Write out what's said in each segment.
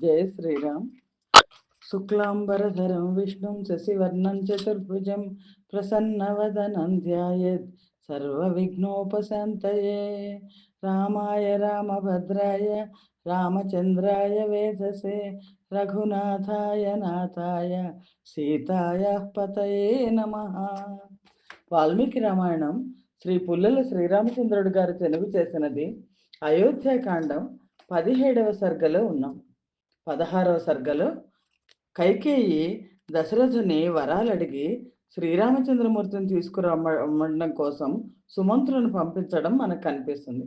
జయ శ్రీరామ్. శుక్లాంబరధరం విష్ణుం శశివర్ణం చతుర్భుజం ప్రసన్నవదనం ధ్యాయేత్ సర్వవిఘ్నోపశాంతయే. రామాయ రామభద్రాయ రామచంద్రాయ వేధసే రఘునాథాయ నాథాయ సీతాయ పతయే నమః. వాల్మీకి రామాయణం శ్రీ పుల్లల శ్రీరామచంద్రుడు గారు తెలుగు చేసినది. అయోధ్యాకాండం 17వ సర్గలో ఉన్నాం. 16వ సర్గలో కైకేయి దశరథుని వరాలడిగి శ్రీరామచంద్రమూర్తిని తీసుకురమ్మడం కోసం సుమంత్రులను పంపించడం మనకు కనిపిస్తుంది.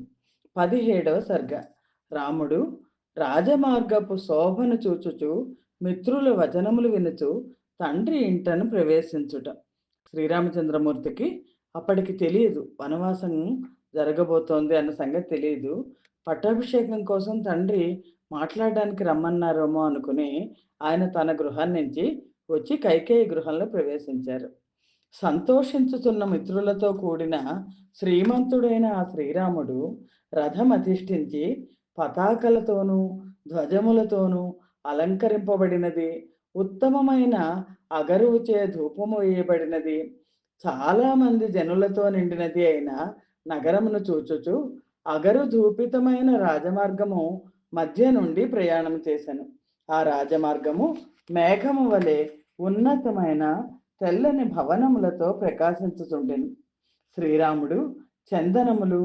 17వ సర్గ. రాముడు రాజమార్గపు శోభను చూచుచు మిత్రుల వచనములు వినుచు తండ్రి ఇంటను ప్రవేశించుట. శ్రీరామచంద్రమూర్తికి అప్పటికి తెలియదు వనవాసం జరగబోతోంది అన్న సంగతి తెలియదు. పట్టాభిషేకం కోసం తండ్రి మాట్లాడడానికి రమ్మన్నారేమో అనుకుని ఆయన తన గృహం నుంచి వచ్చి కైకేయి గృహంలో ప్రవేశించారు. సంతోషించుతున్న మిత్రులతో కూడిన శ్రీమంతుడైన ఆ శ్రీరాముడు రథం అధిష్ఠించి పతాకలతోనూ ధ్వజములతోనూ అలంకరింపబడినది, ఉత్తమమైన అగరువుచే ధూపము వేయబడినది, చాలా మంది జనులతో నిండినది అయిన నగరమును చూచుచు అగరు ధూపితమైన రాజమార్గము మధ్య నుండి ప్రయాణం చేశాను. ఆ రాజమార్గము మేఘము వలె ఉన్నతమైన తెల్లని భవనములతో ప్రకాశించుచుండెను. శ్రీరాముడు చందనములు,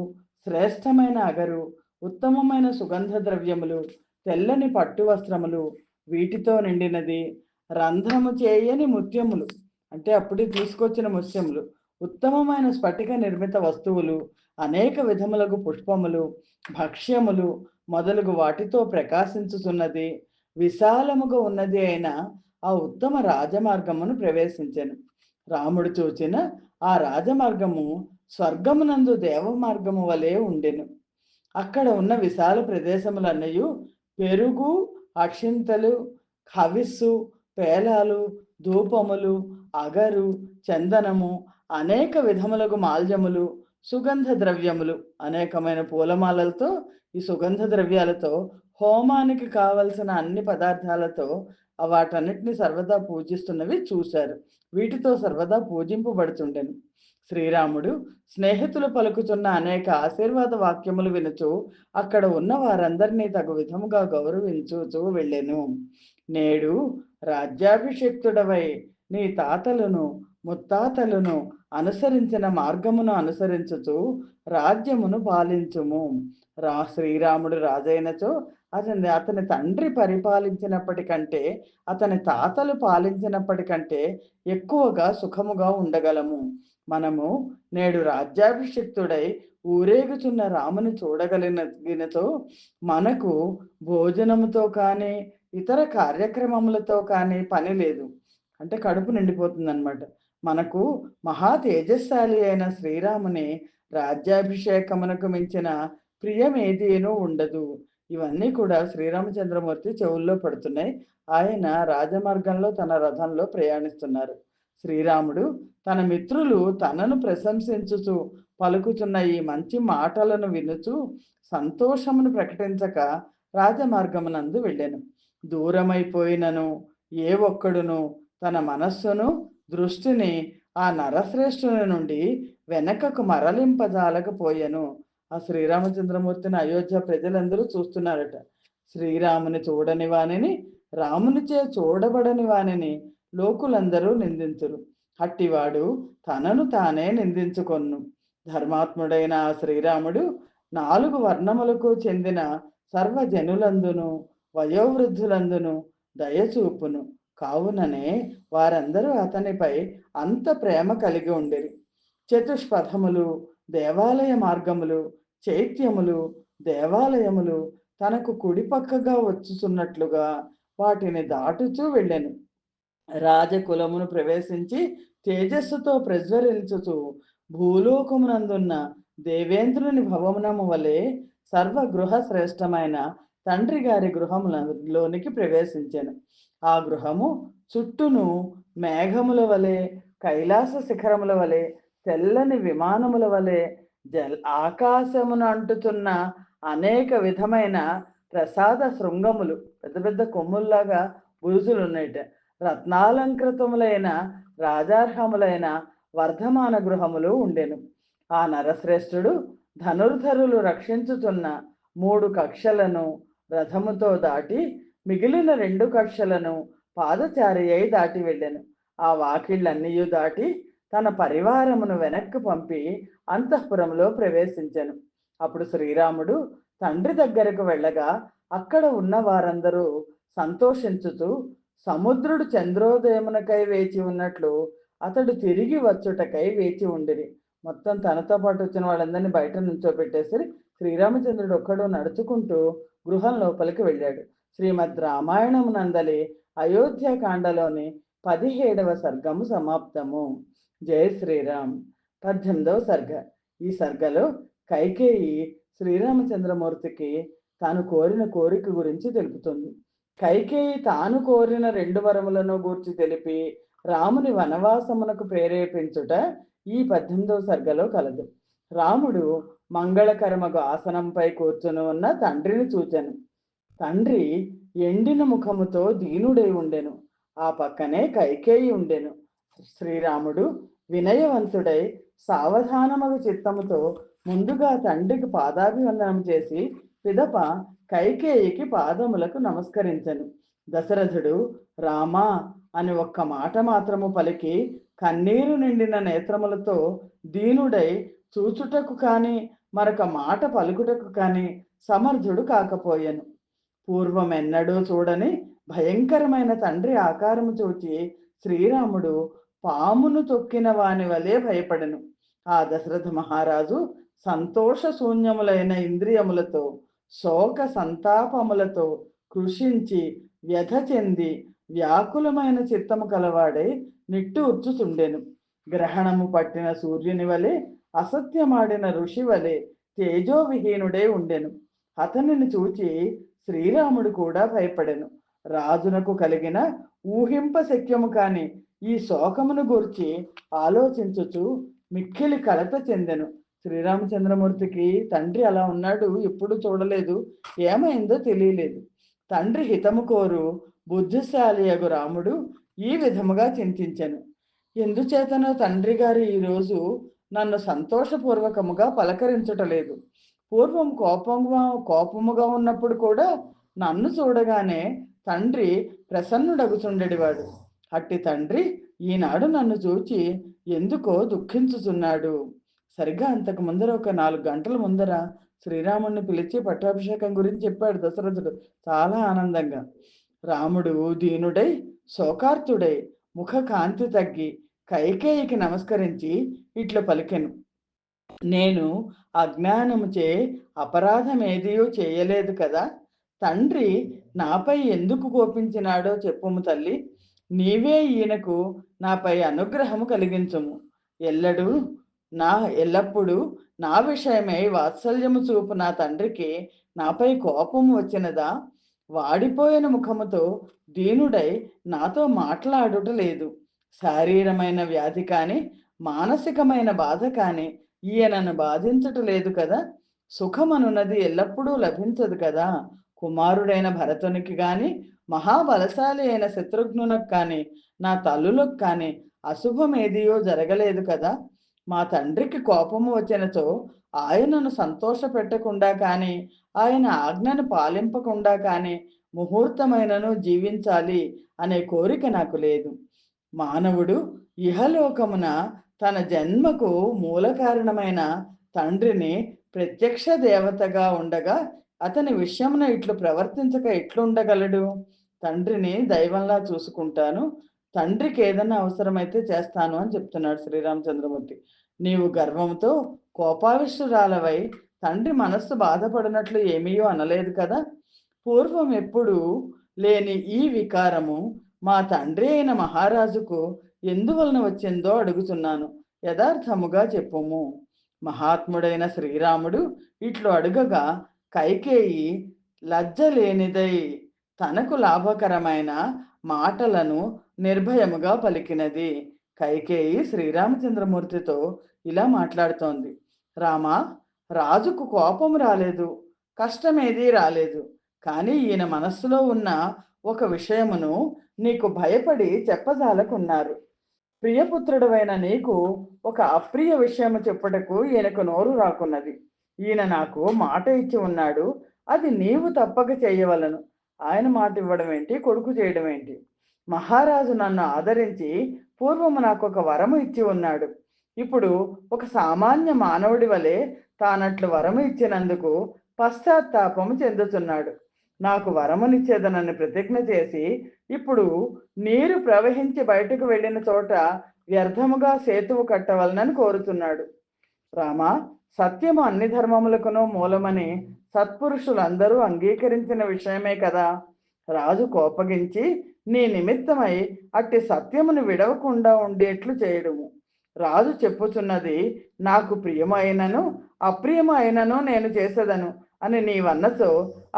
శ్రేష్టమైన అగరు, ఉత్తమమైన సుగంధ ద్రవ్యములు, తెల్లని పట్టు వస్త్రములు వీటితో నిండినది, రంధ్రము చేయని ముత్యములు అంటే అప్పుడే తీసుకొచ్చిన ముత్యములు, ఉత్తమమైన స్ఫటిక నిర్మిత వస్తువులు, అనేక విధములకు పుష్పములు, భక్ష్యములు మొదలగు వాటితో ప్రకాశించుతున్నది, విశాలముగా ఉన్నది అయిన ఆ ఉత్తమ రాజమార్గమును ప్రవేశించెను. రాముడు చూచిన ఆ రాజమార్గము స్వర్గమునందు దేవ మార్గము వలె ఉండెను. అక్కడ ఉన్న విశాల ప్రదేశములన్నయు పెరుగు, అక్షింతలు, హవిస్సు, పేలాలు, ధూపములు, అగరు, చందనము, అనేక విధములకు మాల్యములు, సుగంధ ద్రవ్యములు, అనేకమైన పూలమాలలతో, ఈ సుగంధ ద్రవ్యాలతో, హోమానికి కావలసిన అన్ని పదార్థాలతో వాటన్నిటిని సర్వదా పూజిస్తున్నవి చూశారు. వీటితో సర్వదా పూజింపబడుతుండెను. శ్రీరాముడు స్నేహితులు పలుకుతున్న అనేక ఆశీర్వాద వాక్యములు వినుచు అక్కడ ఉన్న వారందరినీ తగు విధముగా గౌరవించుచూ వెళ్ళెను. నేడు రాజ్యాభిషిక్తుడవై నీ తాతలను ముత్తాతలను అనుసరించిన మార్గమును అనుసరించుచు రాజ్యమును పాలించుము. శ్రీరాముడు రాజైనచో అతని తండ్రి పరిపాలించినప్పటికంటే, అతని తాతలు పాలించినప్పటికంటే ఎక్కువగా సుఖముగా ఉండగలము. మనము నేడు రాజ్యాభిషిక్తుడై ఊరేగుచున్న రాముని చూడగలిగినతో మనకు భోజనముతో కానీ ఇతర కార్యక్రమములతో కానీ పని లేదు. అంటే కడుపు నిండిపోతుంది అన్నమాట. మనకు మహా తేజస్శాలి అయిన శ్రీరాముని రాజ్యాభిషేకమునకు మించిన ప్రియమేదేనూ ఉండదు. ఇవన్నీ కూడా శ్రీరామచంద్రమూర్తి చెవుల్లో పడుతున్నాయి. ఆయన రాజమార్గంలో తన రథంలో ప్రయాణిస్తున్నారు. శ్రీరాముడు తన మిత్రులు తనను ప్రశంసించుచు పలుకుతున్న ఈ మంచి మాటలను వినుచు సంతోషమును ప్రకటించక రాజమార్గమునందు వెళ్ళెను. దూరమైపోయినను ఏ ఒక్కడును తన మనస్సును దృష్టిని ఆ నరశ్రేష్ఠుని నుండి వెనకకు మరలింపజాలకపోయెను. ఆ శ్రీరామచంద్రమూర్తిని అయోధ్య ప్రజలందరూ చూస్తున్నారట. శ్రీరాముని చూడని వానిని, రామునిచే చూడబడని వానిని లోకులందరూ నిందించురు. అట్టివాడు తనను తానే నిందించుకొన్ను. ధర్మాత్ముడైన ఆ శ్రీరాముడు 4 వర్ణములకు చెందిన సర్వజనులందును వయోవృద్ధులందును దయచూపును. కావుననే వారందరూ అతనిపై అంత ప్రేమ కలిగి ఉండిరి. చతుష్పథములు, దేవాలయ మార్గములు, చైత్యములు, దేవాలయములు తనకు కుడిపక్కగా వచ్చుచున్నట్లుగా వాటిని దాటుచూ వెళ్ళెను. రాజకులమును ప్రవేశించి తేజస్సుతో ప్రజ్వరించుచు భూలోకమునందున్న దేవేంద్రుని భవనము వలె సర్వగృహ శ్రేష్టమైన తండ్రి గారి గృహములోనికి ప్రవేశించెను. ఆ గృహము చుట్టూను మేఘముల వలె, కైలాస శిఖరముల వలె, తెల్లని విమానముల వలె, ఆకాశమును అంటుతున్న అనేక విధమైన ప్రసాద శృంగములు, పెద్ద పెద్ద కొమ్ముల్లాగా బురుజులు ఉన్నాయిట. రత్నాలంకృతములైన రాజార్హములైన వర్ధమాన గృహములు ఉండెను. ఆ నరశ్రేష్ఠుడు ధనుర్ధరులు రక్షించుతున్న 3 కక్షలను రథముతో దాటి మిగిలిన 2 కక్షలను పాదచారి అయి దాటి వెళ్ళెను. ఆ వాకిళ్ళన్నీయు దాటి తన పరివారమును వెనక్కి పంపి అంతఃపురంలో ప్రవేశించెను. అప్పుడు శ్రీరాముడు తండ్రి దగ్గరకు వెళ్ళగా అక్కడ ఉన్న వారందరూ సంతోషించుతూ సముద్రుడు చంద్రోదయమునకై వేచి ఉన్నట్లు అతడు తిరిగి వచ్చుటకై వేచి ఉండిరి. మొత్తం తనతో పాటు వచ్చిన వాళ్ళందరినీ బయట నుంచోబెట్టేసి శ్రీరామచంద్రుడు ఒక్కడు నడుచుకుంటూ గృహం లోపలికి వెళ్ళాడు. శ్రీమద్ రామాయణం నందలి అయోధ్యకాండలోని 17వ సర్గము సమాప్తము. జై శ్రీరామ్. 18వ సర్గ. ఈ సర్గలో కైకేయి శ్రీరామచంద్రమూర్తికి తాను కోరిన కోరిక గురించి తెలుపుతుంది. కైకేయి తాను కోరిన 2 వరములను గూర్చి తెలిపి రాముని వనవాసమునకు ప్రేరేపించుట ఈ 18వ సర్గలో కలదు. రాముడు మంగళకరమగు ఆసనంపై కూర్చుని ఉన్న తండ్రిని చూచెను. తండ్రి ఎండిన ముఖముతో దీనుడై ఉండెను. ఆ పక్కనే కైకేయి ఉండెను. శ్రీరాముడు వినయవంతుడై సావధానమగు చిత్తముతో ముందుగా తండ్రికి పాదాభివందనం చేసి పిదప కైకేయికి పాదములకు నమస్కరించెను. దశరథుడు రామా అని ఒక్క మాట మాత్రము పలికి కన్నీరు నిండిన నేత్రములతో దీనుడై చూచుటకు కాని మరొక మాట పలుకుటకు కాని సమర్థుడు కాకపోయెను. పూర్వమెన్నడూ చూడని భయంకరమైన తండ్రి ఆకారము చూచి శ్రీరాముడు పామును తొక్కిన వాని వలె భయపడెను. ఆ దశరథ మహారాజు సంతోష శూన్యములైన ఇంద్రియములతో శోక సంతాపములతో కృషించి వ్యధ చెంది వ్యాకులమైన చిత్తము కలవాడై నిట్టూర్చుచుండెను. గ్రహణము పట్టిన సూర్యుని వలె అసత్యమాడిన ఋషి వలె తేజోవిహీనుడై ఉండెను. అతనిని చూచి శ్రీరాముడు కూడా భయపడెను. రాజునకు కలిగిన ఊహింప శక్యము కాని ఈ శోకమును గూర్చి ఆలోచించుచు మిక్కిలి కలత చెందెను. శ్రీరామచంద్రమూర్తికి తండ్రి అలా ఉన్నాడు, ఎప్పుడు చూడలేదు, ఏమైందో తెలియలేదు. తండ్రి హితము కోరు బుద్ధిశాలి అగు రాముడు ఈ విధముగా చింతించెను. ఎందుచేతనో తండ్రి గారు ఈరోజు నన్ను సంతోషపూర్వకముగా పలకరించటలేదు. పూర్వం కోపముగా ఉన్నప్పుడు కూడా నన్ను చూడగానే తండ్రి ప్రసన్నుడగుచుండెడివాడు. అట్టి తండ్రి ఈనాడు నన్ను చూచి ఎందుకో దుఃఖించుచున్నాడు. సరిగ్గా అంతకు ముందర ఒక 4 గంటల ముందర శ్రీరాముడిని పిలిచి పట్టాభిషేకం గురించి చెప్పాడు దశరథుడు చాలా ఆనందంగా. రాముడు దీనుడై శోకార్తుడై ముఖ కాంతి తగ్గి కైకేయికి నమస్కరించి ఇట్లా పలికెను. నేను అజ్ఞానముచే అపరాధమేదియూ చేయలేదు కదా. తండ్రి నాపై ఎందుకు కోపించినాడో చెప్పుము తల్లి. నీవే ఈయనకు నాపై అనుగ్రహము కలిగించుము. ఎల్లప్పుడూ నా విషయమై వాత్సల్యము చూపు నా తండ్రికి నాపై కోపము వచ్చినదా? వాడిపోయిన ముఖముతో దీనుడై నాతో మాట్లాడుట లేదు. శారీరమైన వ్యాధి కాని మానసికమైన బాధ కాని ఈయనను బాధించట లేదు కదా. సుఖమనున్నది ఎల్లప్పుడూ లభించదు కదా. కుమారుడైన భరతునికి గాని మహాబలశాలి అయిన శత్రుఘ్నునకు కాని నా తల్లులకు కాని అశుభమేదియో జరగలేదు కదా. మా తండ్రికి కోపము వచ్చినచో ఆయనను సంతోష పెట్టకుండా కాని ఆయన ఆజ్ఞను పాలింపకుండా కాని ముహూర్తమైనను జీవించాలి అనే కోరిక నాకు లేదు. మానవుడు ఇహలోకమున తన జన్మకు మూల కారణమైన తండ్రిని ప్రత్యక్ష దేవతగా ఉండగా అతని విషయమున ఇట్లు ప్రవర్తించక ఎట్లుండగలడు? తండ్రిని దైవంలా చూసుకుంటాను, తండ్రికి ఏదైనా అవసరమైతే చేస్తాను అని చెప్తున్నాడు శ్రీరామచంద్రమూర్తి. నీవు గర్వంతో కోపావిష్టురాలవై తండ్రి మనస్సు బాధపడినట్లు ఏమీయో అనలేదు కదా. పూర్వం ఎప్పుడు లేని ఈ వికారము మా తండ్రి అయిన మహారాజుకు ఎందువలన వచ్చిందో అడుగుతున్నాను, యథార్థముగా చెప్పుము. మహాత్ముడైన శ్రీరాముడు ఇట్లు అడుగగా కైకేయి లజ్జ లేనిదై తనకు లాభకరమైన మాటలను నిర్భయముగా పలికినది. కైకేయి శ్రీరామచంద్రమూర్తితో ఇలా మాట్లాడుతోంది. రామా, రాజుకు కోపం రాలేదు, కష్టమేదీ రాలేదు. కానీ ఈయన మనస్సులో ఉన్న ఒక విషయమును నీకు భయపడి చెప్పజాలకున్నారు. ప్రియపుత్రుడవైన నీకు ఒక అప్రియ విషయము చెప్పుటకు ఈయనకు నోరు రాకున్నది. ఈయన నాకు మాట ఇచ్చి ఉన్నాడు, అది నీవు తప్పక చేయవలను. ఆయన మాట ఇవ్వడం ఏంటి, కొడుకు చేయడం ఏంటి? మహారాజు నన్ను ఆదరించి పూర్వము నాకు ఒక వరము ఇచ్చి ఉన్నాడు. ఇప్పుడు ఒక సామాన్య మానవుడి వలె తానట్లు వరము ఇచ్చినందుకు పశ్చాత్తాపము చెందుతున్నాడు. నాకు వరమునిచ్చేదనని ప్రతిజ్ఞ చేసి ఇప్పుడు నీరు ప్రవహించి బయటకు వెళ్ళిన చోట వ్యర్థముగా సేతువు కట్టవలనని కోరుతున్నాడు. రామా, సత్యము అన్ని ధర్మములకును మూలమని సత్పురుషులందరూ అంగీకరించిన విషయమే కదా. రాజు కోపగించి నీ నిమిత్తమై అట్టి సత్యమును విడవకుండా ఉండేట్లు చేయడము. రాజు చెప్పుచున్నది నాకు ప్రియమైనను అప్రియమైనను నేను చేసేదను అని నీవన్నచో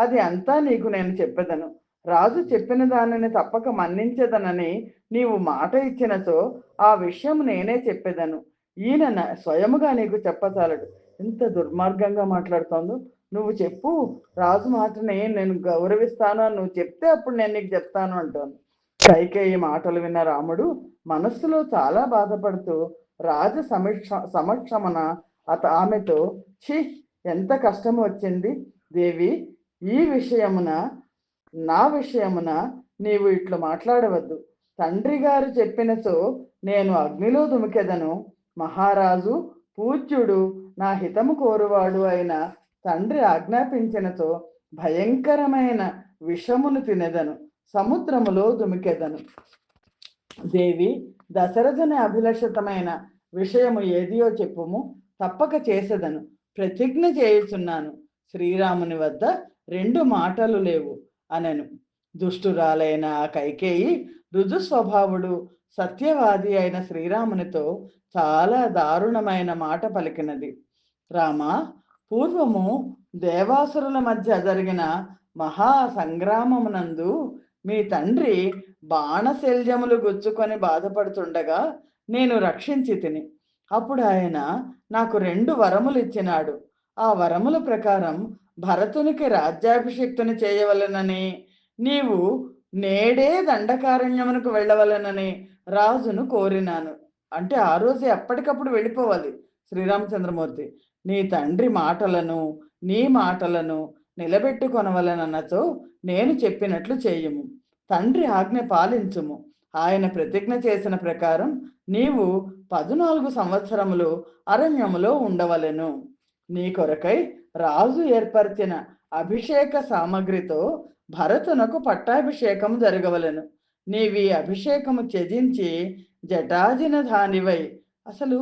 అది అంతా నీకు నేను చెప్పెదను. రాజు చెప్పిన దానిని తప్పక మన్నించేదనని నీవు మాట ఇచ్చినచో ఆ విషయం నేనే చెప్పేదను. ఈయన స్వయముగా నీకు చెప్పచాలడు. ఎంత దుర్మార్గంగా మాట్లాడుతోందో. నువ్వు చెప్పు, రాజు మాటని నేను గౌరవిస్తాను అని నువ్వు చెప్తే అప్పుడు నేను నీకు చెప్తాను అంటాను. కైకేయి మాటలు విన్న రాముడు మనస్సులో చాలా బాధపడుతూ రాజ సమక్షమున ఆమెతో, ఛీ, ఎంత కష్టము వచ్చింది దేవి, ఈ విషయమున నా విషయమున నీవు ఇట్లు మాట్లాడవద్దు. తండ్రి గారు చెప్పినచో నేను అగ్నిలో దుమికెదను. మహారాజు పూజ్యుడు నా హితము కోరువాడు అయిన తండ్రి ఆజ్ఞాపించినచో భయంకరమైన విషమును తినెదను, సముద్రములో దుమికెదను. దేవి, దశరథుని అభిలషితమైన విషయము ఏదియో చెప్పుము, తప్పక చేసేదను. ప్రతిజ్ఞ చేయుచున్నాను. శ్రీరాముని వద్ద రెండు మాటలు లేవు అనెను. దుష్టురాలైన ఆ కైకేయి రుజు స్వభావుడు సత్యవాది అయిన శ్రీరామునితో చాలా దారుణమైన మాట పలికినది. రామా, పూర్వము దేవాసురుల మధ్య జరిగిన మహా సంగ్రామమునందు మీ తండ్రి బాణశల్యములు గుచ్చుకొని బాధపడుతుండగా నేను రక్షించి తిని. అప్పుడు ఆయన నాకు 2 వరములు ఇచ్చినాడు. ఆ వరముల ప్రకారం భరతునికి రాజ్యాభిషిక్తుని చేయవలెనని, నీవు నేడే దండకారణ్యమునకు వెళ్ళవలెనని రాజును కోరినాను. అంటే ఆ రోజే అప్పటికప్పుడు వెళ్ళిపోవాలి శ్రీరామచంద్రమూర్తి. నీ తండ్రి మాటలను నీ మాటలను నిలబెట్టుకొనవలనన్నచో నేను చెప్పినట్లు చేయము. తండ్రి ఆజ్ఞ పాలించుము. ఆయన ప్రతిజ్ఞ చేసిన ప్రకారం నీవు 14 సంవత్సరములు అరణ్యములో ఉండవలెను. నీ కొరకై రాజు ఏర్పరిచిన అభిషేక సామగ్రితో భరతునకు పట్టాభిషేకము జరగవలెను. నీవి అభిషేకము త్యజించి జటాజిన ధానివై, అసలు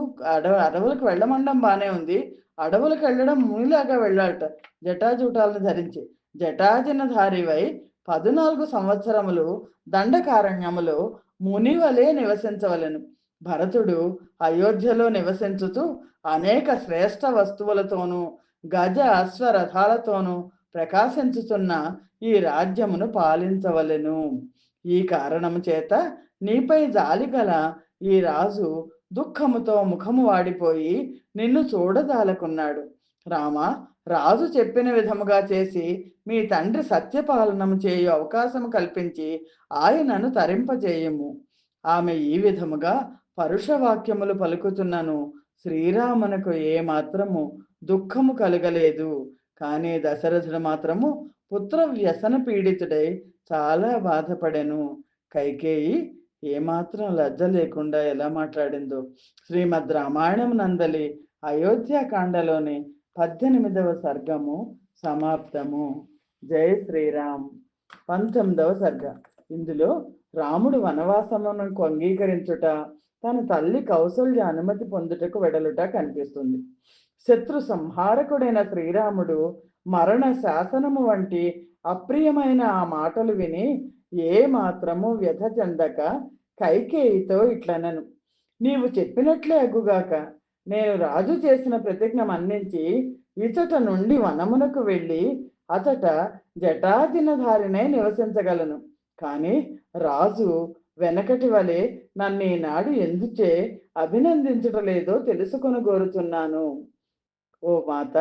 అడవులకు వెళ్ళమండం బానే ఉంది, అడవులకు వెళ్ళడం మునిలాగా వెళ్ళాలట, జటాజూటాలను ధరించి. జటాజిన ధారివై 14 సంవత్సరములు దండకారణ్యములో మునివలే నివసించవలెను. భరతుడు అయోధ్యలో నివసించుతూ అనేక శ్రేష్ఠ వస్తువులతోనూ గజ అశ్వరథాలతోనూ ప్రకాశించుతున్న ఈ రాజ్యమును పాలించవలెను. ఈ కారణము చేత నీపై జాలిగల ఈ రాజు దుఃఖముతో ముఖము వాడిపోయి నిన్ను చూడదాలకున్నాడు. రామ, రాజు చెప్పిన విధముగా చేసి మీ తండ్రి సత్యపాలనము చేయు అవకాశము కల్పించి ఆయనను తరింపజేయము. ఆమె ఈ విధముగా పరుషవాక్యములు పలుకుతున్నను శ్రీరామునకు ఏమాత్రము దుఃఖము కలగలేదు. కానీ దశరథుడు మాత్రము పుత్ర వ్యసన పీడితుడై చాలా బాధపడెను. కైకేయి ఏమాత్రం లజ్జ లేకుండా ఎలా మాట్లాడిందో. శ్రీమద్ రామాయణం నందలి అయోధ్యాకాండలోని 18వ సర్గము సమాప్తము. జై శ్రీరామ్. 19వ సర్గ. ఇందులో రాముడు వనవాసమునకు అంగీకరించుట, తన తల్లి కౌసల్య అనుమతి పొందుటకు వెడలుట కనిపిస్తుంది. శత్రు సంహారకుడైన శ్రీరాముడు మరణ శాసనము వంటి అప్రియమైన ఆ మాటలు విని ఏ మాత్రము వ్యధ చెందక కైకేయితో ఇట్లనను, నీవు చెప్పినట్లే అగుగాక. నేను రాజు చేసిన ప్రతిజ్ఞ మన్నించి ఇచట నుండి వనమునకు వెళ్ళి అతట జటాదినధారినే నివసించగలను. కానీ రాజు వెనకటి వలె నన్ను ఈనాడు ఎందుచే అభినందించటలేదో తెలుసుకొని కోరుతున్నాను. ఓ మాత,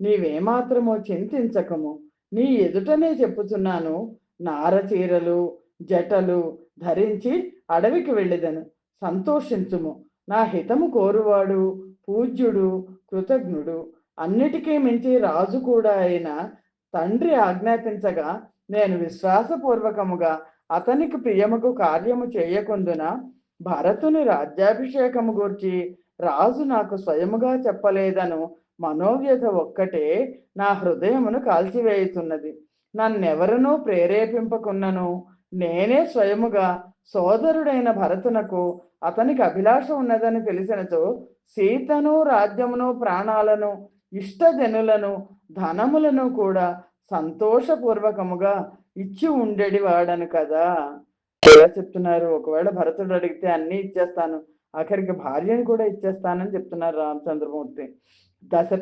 నీవేమాత్రమో చింతించకము. నీ ఎదుటనే చెప్పుచున్నాను, నారచీరలు జటలు ధరించి అడవికి వెళ్ళెదను. సంతోషించుము. నా హితము కోరువాడు పూజ్యుడు కృతజ్ఞుడు, అన్నిటికీ మించి రాజు కూడా అయిన తండ్రి ఆజ్ఞాపించగా నేను విశ్వాసపూర్వకముగా అతనికి ప్రియముకు కార్యము చేయకుందున భరతుని రాజ్యాభిషేకము గూర్చి రాజు నాకు స్వయముగా చెప్పలేదను మనోవ్యధ ఒక్కటే నా హృదయమును కాల్చివేయుతున్నది. నన్నెవరునూ ప్రేరేపింపకున్నను నేనే స్వయముగా సోదరుడైన భరతునకు అతనికి అభిలాష ఉన్నదని తెలిసినచో సీతను రాజ్యమును ప్రాణాలను ఇష్టజనులను ధనములను కూడా సంతోషపూర్వకముగా ఇచ్చి ఉండేది వాడను కదా. ఎలా చెప్తున్నారు? ఒకవేళ భరతుడు అడిగితే అన్ని ఇచ్చేస్తాను, ఆఖరికి భార్యను కూడా ఇచ్చేస్తానని చెప్తున్నారు రామచంద్రమూర్తి.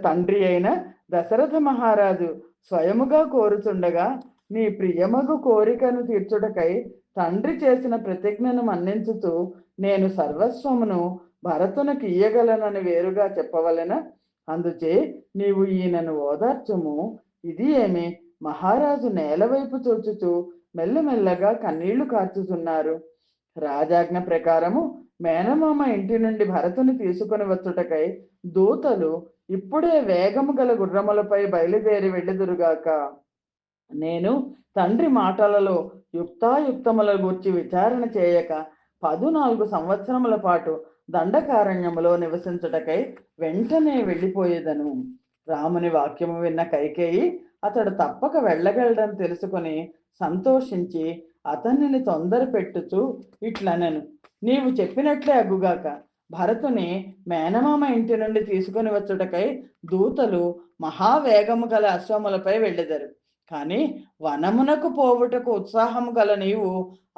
తండ్రి అయిన దశరథ మహారాజు స్వయముగా కోరుచుండగా నీ ప్రియమగు కోరికను తీర్చుటకై తండ్రి చేసిన ప్రతిజ్ఞను మన్నించుతూ నేను సర్వస్వమును భరతునికి ఇయ్యగలనని వేరుగా చెప్పవలెన. అందుచే నీవు ఈయనను ఓదార్చుము. ఇది ఏమి? మహారాజు నేలవైపు చూచుచూ మెల్లమెల్లగా కన్నీళ్లు కార్చుతున్నారు. రాజాజ్ఞ ప్రకారము మేనమామ ఇంటి నుండి భరతుని తీసుకుని వచ్చుటకై దూతలు ఇప్పుడే వేగము గల గుర్రములపై బయలుదేరి వెళ్ళుదురుగాక. నేను తండ్రి మాటలలో యుక్తాయుక్తముల గూర్చి విచారణ చేయక 14 సంవత్సరముల పాటు దండకారణ్యములో నివసించుటకై వెంటనే వెళ్ళిపోయేదను. రాముని వాక్యము విన్న కైకేయి అతడు తప్పక వెళ్ళగలడని తెలుసుకొని సంతోషించి అతనిని తొందర పెట్టుచూ ఇట్లనెను, నీవు చెప్పినట్లే అగుగాక. భరతుని మేనమామ ఇంటి నుండి తీసుకుని వచ్చుటకై దూతలు మహావేగము గల అశ్వములపై వెళ్ళెదరు. కానీ వనమునకు పోవుటకు ఉత్సాహము గల నీవు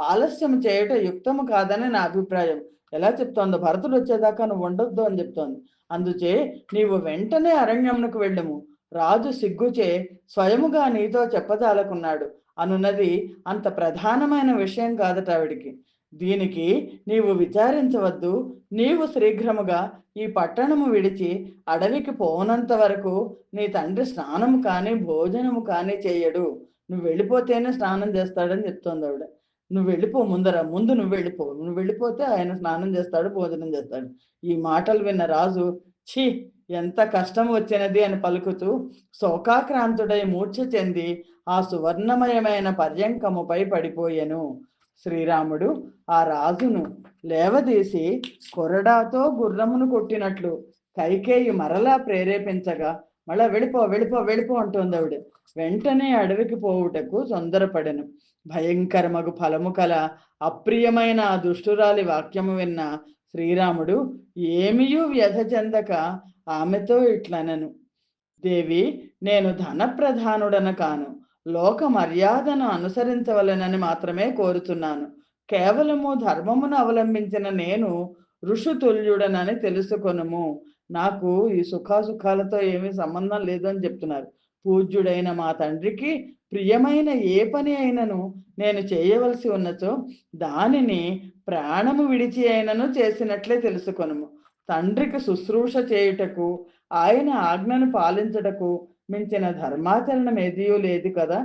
ఆలస్యం చేయుట యుక్తము కాదని నా అభిప్రాయం. ఎలా చెప్తోందో, భరతుడు వచ్చేదాకా నువ్వు ఉండొద్దు అని చెప్తోంది. అందుచే నీవు వెంటనే అరణ్యమునకు వెళ్ళము. రాజు సిగ్గుచే స్వయముగా నీతో చెప్పజాలకున్నాడు అనున్నది అంత ప్రధానమైన విషయం కాదట ఆవిడికి. దీనికి నీవు విచారించవద్దు. నీవు శీఘ్రముగా ఈ పట్టణము విడిచి అడవికి పోనంత వరకు నీ తండ్రి స్నానము కానీ భోజనము కానీ చేయడు. నువ్వు వెళ్ళిపోతేనే స్నానం చేస్తాడని చెప్తోంది ఆవిడ. నువ్వు వెళ్ళిపో, ముందు నువ్వు వెళ్ళిపోతే ఆయన స్నానం చేస్తాడు, భోజనం చేస్తాడు. ఈ మాటలు విన్న రాజు ఛీ, ఎంత కష్టం వచ్చినది అని పలుకుతూ శోకాక్రాంతుడై మూర్ఛ చెంది ఆ సువర్ణమయమైన పర్యంకముపై పడిపోయెను. శ్రీరాముడు ఆ రాజును లేవదీసి కొరడాతో గుర్రమును కొట్టినట్లు కైకేయి మరలా ప్రేరేపించగా మళ్ళా వెళ్ళిపో వెళ్ళిపో వెళ్ళిపో అంటోంది ఆవిడ. వెంటనే అడవికి పోవుటకు తొందరపడెను. భయంకరమగు ఫలము కల అప్రియమైన ఆ దుష్టురాలి వాక్యము విన్న శ్రీరాముడు ఏమియూ వ్యధ చెందక ఆమెతో ఇట్లనెను, దేవి, నేను ధన ప్రధానుడను కాను, లోక మర్యాదను అనుసరించవలెనని మాత్రమే కోరుతున్నాను. కేవలము ధర్మమును అవలంబించిన నేను ఋషుతుల్యుడనని తెలుసుకొనుము. నాకు ఈ సుఖాసుఖాలతో ఏమీ సంబంధం లేదు అని చెప్తున్నారు. పూజ్యుడైన మా తండ్రికి ప్రియమైన ఏ పని అయినను నేను చేయవలసి ఉన్నచో దానిని ప్రాణము విడిచి అయినను చేసినట్లే తెలుసుకొనుము. తండ్రికి శుశ్రూష చేయుటకు, ఆయన ఆజ్ఞను పాలించుటకు మించిన ధర్మాచరణం ఏదియూ లేదు కదా.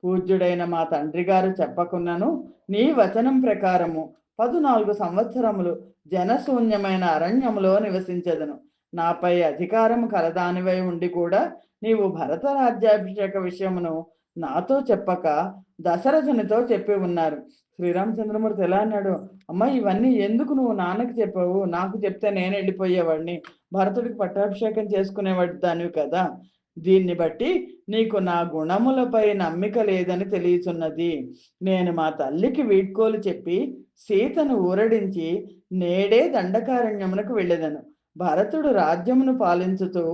పూజ్యుడైన మా తండ్రి గారు చెప్పకున్నను నీ వచనం ప్రకారము 14 సంవత్సరములు జనశూన్యమైన అరణ్యములో నివసించెదను. నాపై అధికారము కలదానివై ఉండి కూడా నీవు భరత రాజ్యాభిషేక విషయమును నాతో చెప్పక దశరథునితో చెప్పి ఉన్నారు. శ్రీరామచంద్రమూర్తి ఎలా అన్నాడు, అమ్మ ఇవన్నీ ఎందుకు నువ్వు నాన్నకి చెప్పావు? నాకు చెప్తే నేను వెళ్ళిపోయేవాడిని, భరతుడికి పట్టాభిషేకం చేసుకునేవాడి దానివి కదా. దీన్ని బట్టి నీకు నా గుణములపై నమ్మిక లేదని తెలియచున్నది. నేను మా తల్లికి వీడ్కోలు చెప్పి సీతను ఊరడించి నేడే దండకారణ్యమునకు వెళ్ళెదను. భరతుడు రాజ్యమును పాలించుతూ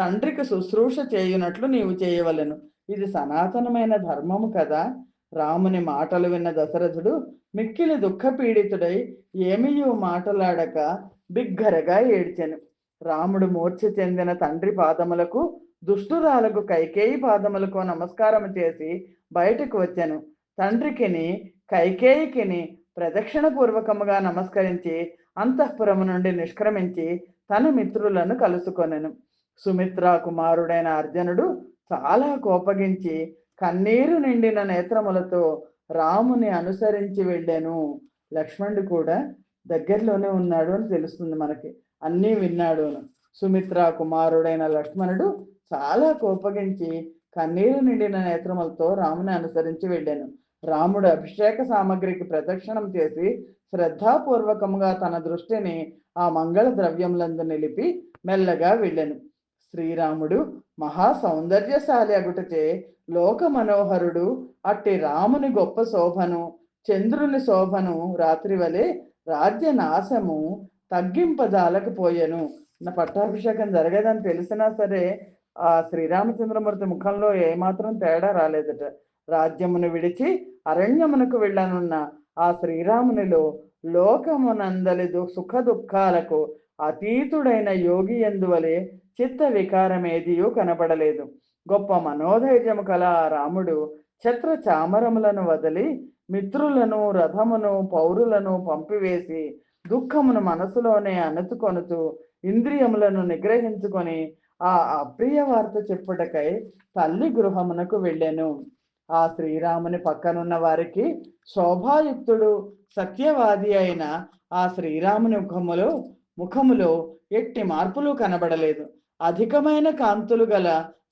తండ్రికి శుశ్రూష చేయునట్లు నీవు చేయవలెను. ఇది సనాతనమైన ధర్మము కదా. రాముని మాటలు విన్న దశరథుడు మిక్కిలి దుఃఖపీడితుడై ఏమీయూ మాటలాడక బిగ్గరగా ఏడ్చెను. రాముడు మూర్ఛ చెందిన తండ్రి పాదములకు, దుష్టురాలకు కైకేయి పాదములకు నమస్కారం చేసి బయటకు వచ్చెను. తండ్రికిని కైకేయికిని ప్రదక్షిణ పూర్వకముగా నమస్కరించి అంతఃపురము నుండి నిష్క్రమించి తన మిత్రులను కలుసుకొనెను. సుమిత్రా కుమారుడైన అర్జునుడు చాలా కోపగించి కన్నీరు నిండిన నేత్రములతో రాముని అనుసరించి వెళ్ళాను. లక్ష్మణుడు కూడా దగ్గరలోనే ఉన్నాడు అని తెలుస్తుంది మనకి, అన్నీ విన్నాడు అని. సుమిత్ర కుమారుడైన లక్ష్మణుడు చాలా కోపగించి కన్నీరు నిండిన నేత్రములతో రాముని అనుసరించి వెళ్ళాను. రాముడు అభిషేక సామగ్రికి ప్రదక్షిణం చేసి శ్రద్ధాపూర్వకముగా తన దృష్టిని ఆ మంగళ ద్రవ్యములందు నిలిపి మెల్లగా వెళ్ళాను. శ్రీరాముడు మహా సౌందర్యశాలి అగుటచే లోక మనోహరుడు. అట్టి రాముని గొప్ప శోభను, చంద్రుని శోభను రాత్రి వలె రాజ్య నాశము తగ్గింపజాలకపోయెను. నా పట్టాభిషేకం జరగదని తెలిసినా సరే ఆ శ్రీరామచంద్రమూర్తి ముఖంలో ఏమాత్రం తేడా రాలేదట. రాజ్యమును విడిచి అరణ్యమునకు వెళ్ళనున్న ఆ శ్రీరామునిలో లోకమునందలి సుఖ దుఃఖాలకు అతీతుడైన యోగి ఎందువలే చిత్త వికారమేదియూ కనబడలేదు. గొప్ప మనోధైర్యము కల ఆ రాముడు ఛత్ర చామరములను వదిలి మిత్రులను, రథమును, పౌరులను పంపివేసి దుఃఖమును మనసులోనే అణుచుకొనుచు ఇంద్రియములను నిగ్రహించుకొని ఆ అప్రియ వార్త చెప్పుటకై తల్లి గృహమునకు వెళ్ళెను. ఆ శ్రీరాముని పక్కనున్న వారికి శోభాయుక్తుడు, సత్యవాది అయిన ఆ శ్రీరాముని ముఖములో ఎట్టి మార్పులు కనబడలేదు. అధికమైన కాంతులు గల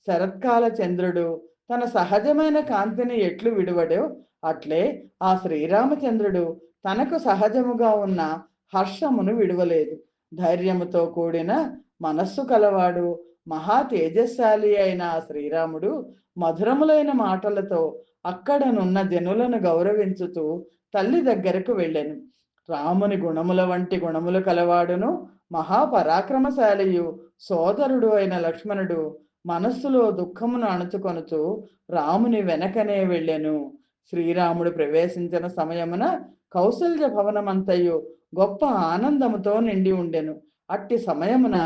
శరత్కాల చంద్రుడు తన సహజమైన కాంతిని ఎట్లు విడువడో అట్లే ఆ శ్రీరామచంద్రుడు తనకు సహజముగా ఉన్న హర్షమును విడువలేదు. ధైర్యముతో కూడిన మనస్సు కలవాడు, మహా తేజశాలి అయిన ఆ శ్రీరాముడు మధురములైన మాటలతో అక్కడనున్న జనులను గౌరవించుతూ తల్లి దగ్గరకు వెళ్ళాను. రాముని గుణముల వంటి గుణములు కలవాడును, మహాపరాక్రమశాలియు సోదరుడు అయిన లక్ష్మణుడు మనస్సులో దుఃఖమును అణుచుకొనుచు రాముని వెనకనే వెళ్ళెను. శ్రీరాముడు ప్రవేశించిన సమయమున కౌసల్య భవనమంతయు గొప్ప ఆనందముతో నిండి ఉండెను. అట్టి సమయమున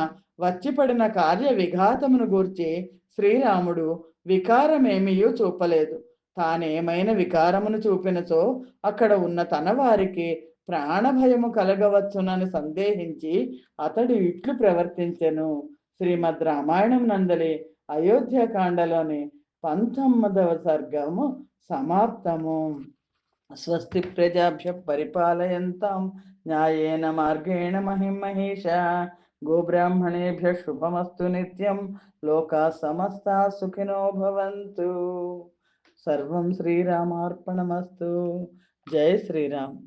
వచ్చిపడిన కార్య విఘాతమును గూర్చి శ్రీరాముడు వికారమేమియూ చూపలేదు. తానేమైన వికారమును చూపినచో అక్కడ ఉన్న తన వారికి ప్రాణభయము కలగవచ్చునని సందేహించి అతడు ఇట్లు ప్రవర్తించెను. శ్రీమద్ రామాయణం నందలి అయోధ్యకాండలోని 19వ సర్గము సమాప్తము. స్వస్తి ప్రజాభ్య పరిపాలయంతాం న్యాయేన మార్గేణ మహిం మహేషా. గోబ్రాహ్మణేభ్య శుభమస్తు నిత్యం. లోకా సమస్తా సుఖినో భవంతు. సర్వం శ్రీరామార్పణమస్తు. జై శ్రీరామ్.